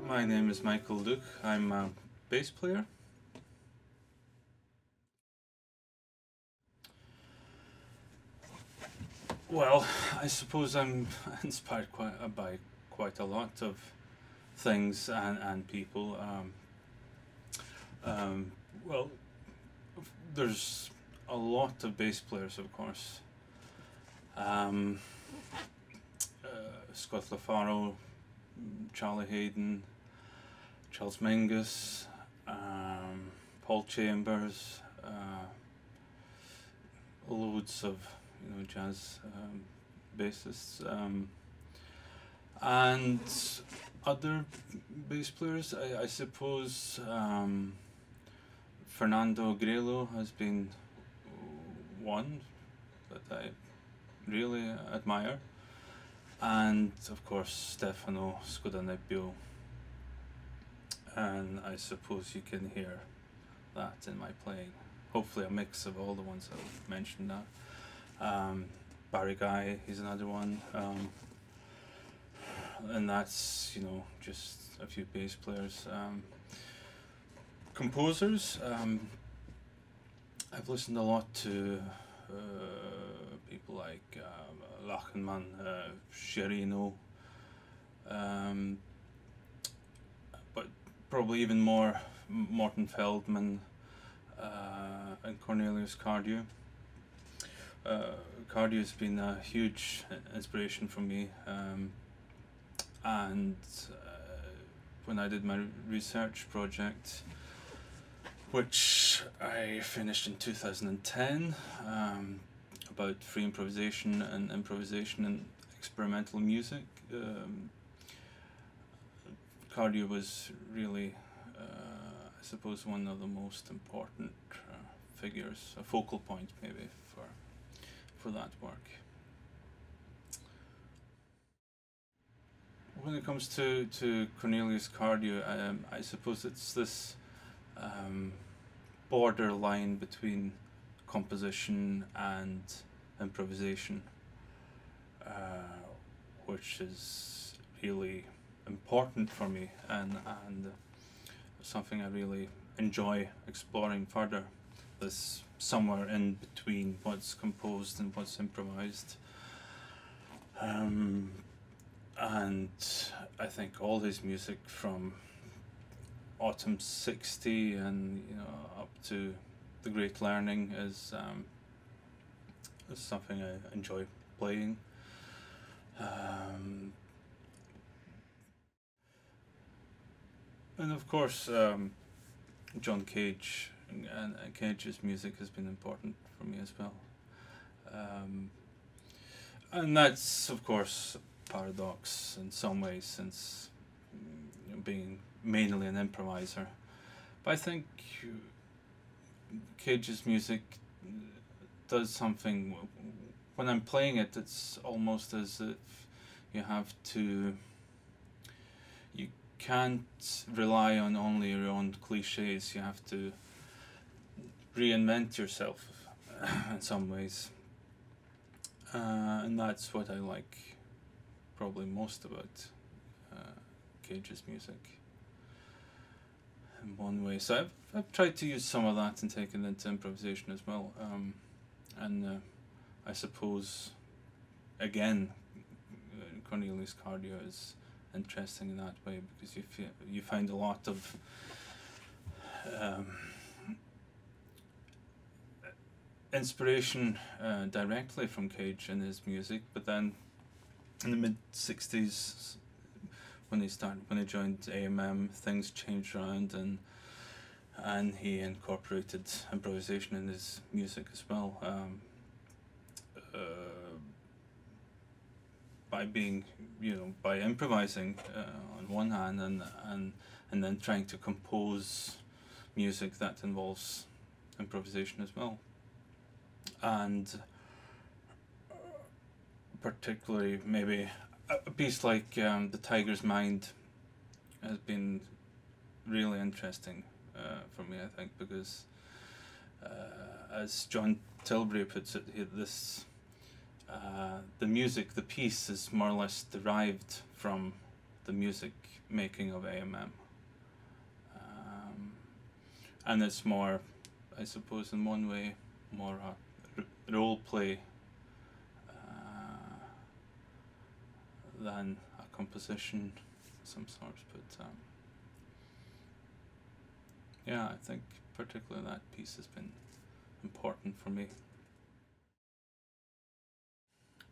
My name is Michael Luke. I'm a bass player. Well, I suppose I'm inspired by quite a lot of things and people. Um, well, there's a lot of bass players, of course. Um, uh, Scott LaFaro, Charlie Hayden, Charles Mingus, Paul Chambers, loads of jazz bassists, and other bass players. I suppose Fernando Grelo has been one that I really admire, and of course Stefano Scodanebbio, and I suppose you can hear that in my playing. Hopefully a mix of all the ones I've mentioned now. Barry Guy, he's another one, and that's just a few bass players. Composers, I've listened a lot to people like Lachenmann, Sciarrino, but probably even more Morton Feldman and Cornelius Cardew. Cardew has been a huge inspiration for me, and when I did my research project, which I finished in 2010, about free improvisation and experimental music, Cardew was really, I suppose, one of the most important figures, a focal point maybe for that work. When it comes to Cornelius Cardew, I suppose it's this borderline between composition and improvisation, which is really important for me and something I really enjoy exploring further. This somewhere in between what's composed and what's improvised. And I think all his music from Autumn 60 and up to The Great Learning is something I enjoy playing. And of course John Cage, and Cage's music has been important for me as well. And that's of course a paradox in some ways, since being mainly an improviser. But I think Cage's music does something, when I'm playing it, it's almost as if you can't rely on only your own cliches. You have to reinvent yourself in some ways, and that's what I like probably most about Cage's music in one way. So I've tried to use some of that and taken it into improvisation as well, and I suppose again Cornelius Cardew is interesting in that way, because you find a lot of inspiration directly from Cage in his music, but then in the mid-60s when he joined AMM, things changed around, and he incorporated improvisation in his music as well, by improvising on one hand, and then trying to compose music that involves improvisation as well. And particularly maybe a piece like The Tiger's Mind has been really interesting for me, I think, because as John Tilbury puts it, this the music, the piece is more or less derived from the music making of AMM. And it's more, I suppose, in one way, more a role play than a composition of some sort. But yeah, I think particularly that piece has been important for me.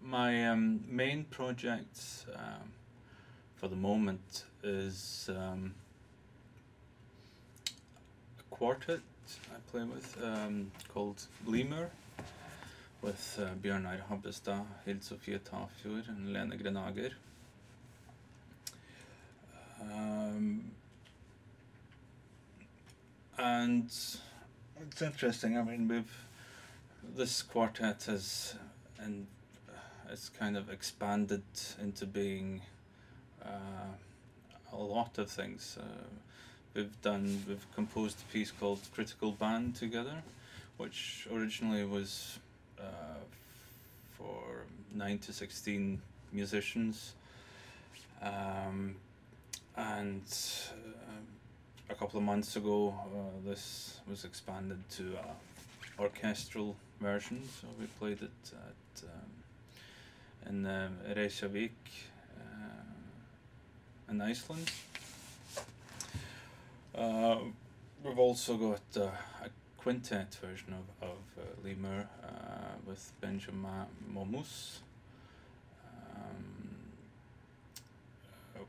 My main project for the moment is a quartet I play with called Lemur, with Bjørnar Habbestad, Hild Sofie Tafjord and Lene Grenager. And it's interesting, I mean, this quartet has, and it's kind of expanded into being a lot of things. We've composed a piece called Critical Band together, which originally was for 9 to 16 musicians, and a couple of months ago this was expanded to orchestral version, so we played it at in Reykjavik in Iceland. We've also got a quintet version of Lemur with Benjamin Momus,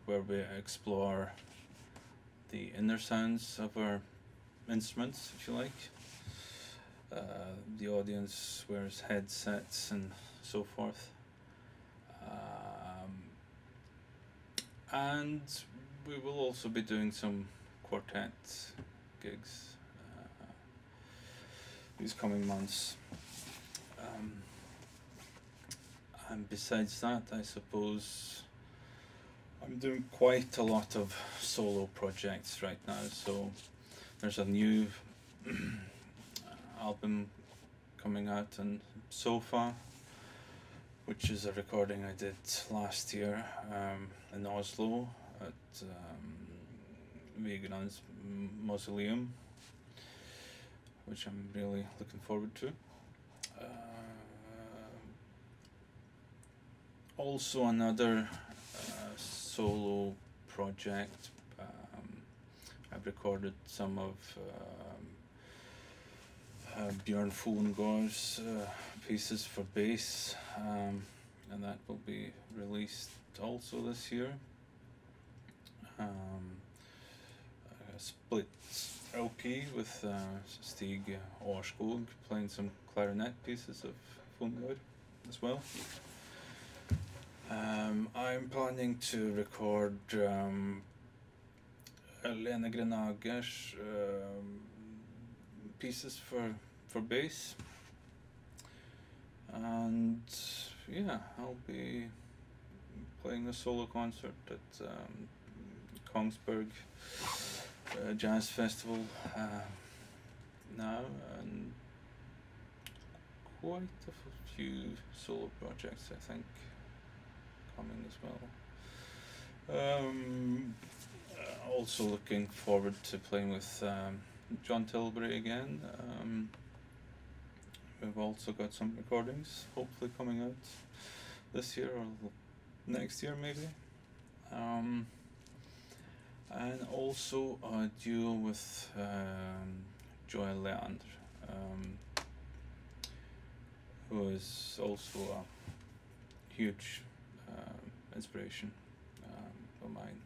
where we explore the inner sounds of our instruments, if you like. The audience wears headsets and so forth. And we will also be doing some quartet gigs these coming months. And besides that, I suppose I'm doing quite a lot of solo projects right now. So there's a new album coming out on Sofa, which is a recording I did last year in Oslo at Vigelands Mausoleum, which I'm really looking forward to. Also another solo project. I've recorded some of Bjørn Fongård's pieces for bass, and that will be released also this year. A split LP with Stig Årskog playing some clarinet pieces of Fongård as well. I'm planning to record Lene Grenager's pieces for bass, and yeah, I'll be playing a solo concert at Kongsberg Jazz Festival now, and quite a few solo projects I think coming as well. Also looking forward to playing with John Tilbury again. We've also got some recordings hopefully coming out this year or next year maybe. And also a duo with Joel Leander, who is also a huge inspiration of mine.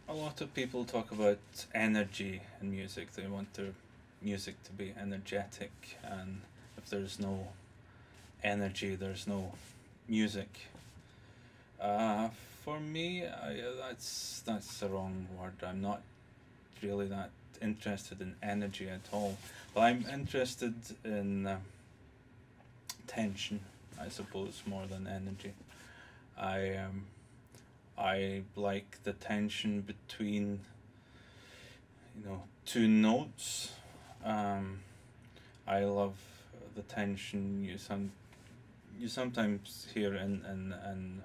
A lot of people talk about energy in music. They want their music to be energetic, and if there's no energy, there's no music. For me, that's the wrong word. I'm not really that interested in energy at all, but I'm interested in tension, I suppose, more than energy. I like the tension between, two notes, I love the tension you sometimes hear in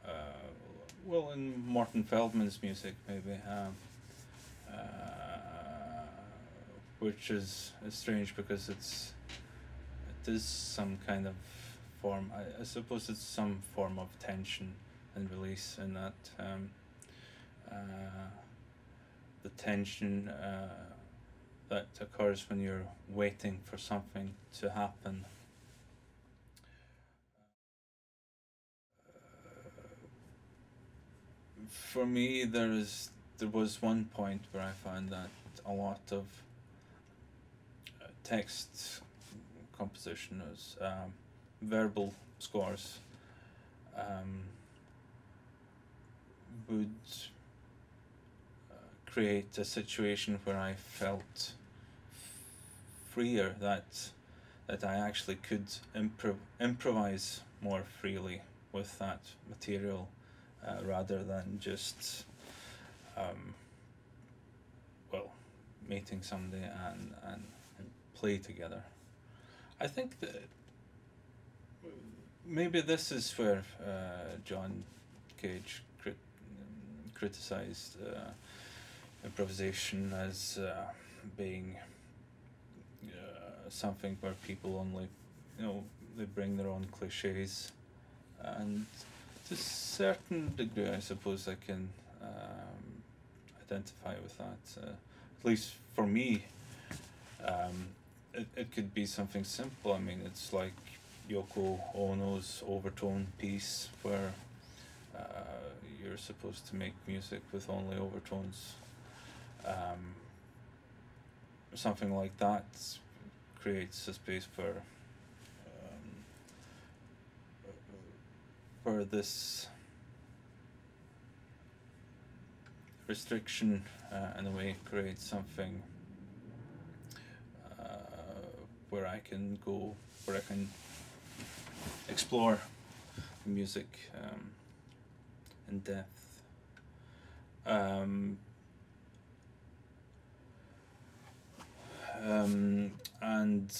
uh, well, in Morton Feldman's music maybe, uh, which is strange because it is some kind of form. I suppose it's some form of tension and release in that. Uh, the tension that occurs when you're waiting for something to happen. For me, there was one point where I found that a lot of text composition is verbal scores um, would create a situation where I felt freer, that I actually could improvise more freely with that material, rather than just well, meeting somebody and play together. I think that maybe this is where John Cage criticized improvisation as being something where people only, they bring their own cliches, and to a certain degree, I suppose I can identify with that. At least for me, it could be something simple. I mean, it's like Yoko Ono's Overtone piece, where you're supposed to make music with only overtones. Something like that creates a space for this restriction, in a way, creates something where I can go, where I can explore music in depth. And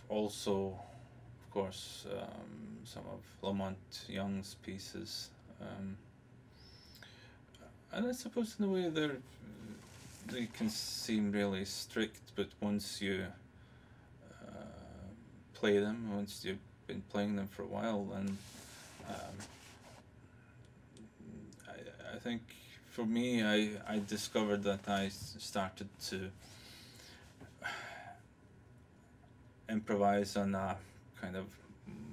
also, of course, some of Lamont Young's pieces. And I suppose in a way they can seem really strict, but once you play them, once you've been playing them for a while, then I think for me, I discovered that I started to improvise on a kind of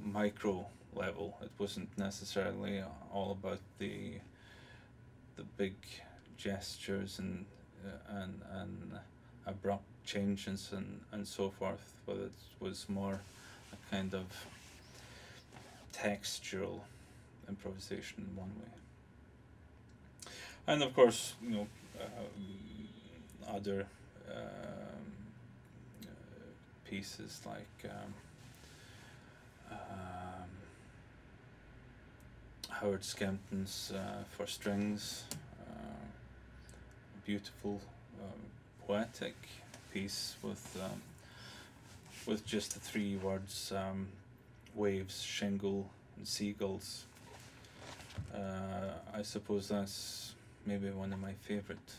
micro level. It wasn't necessarily all about the big gestures and abrupt changes and so forth, but it was more a kind of textural improvisation in one way. And of course, other pieces like Howard Skempton's For Strings, beautiful poetic piece with just the three words, waves, shingle, and seagulls. I suppose that's maybe one of my favorite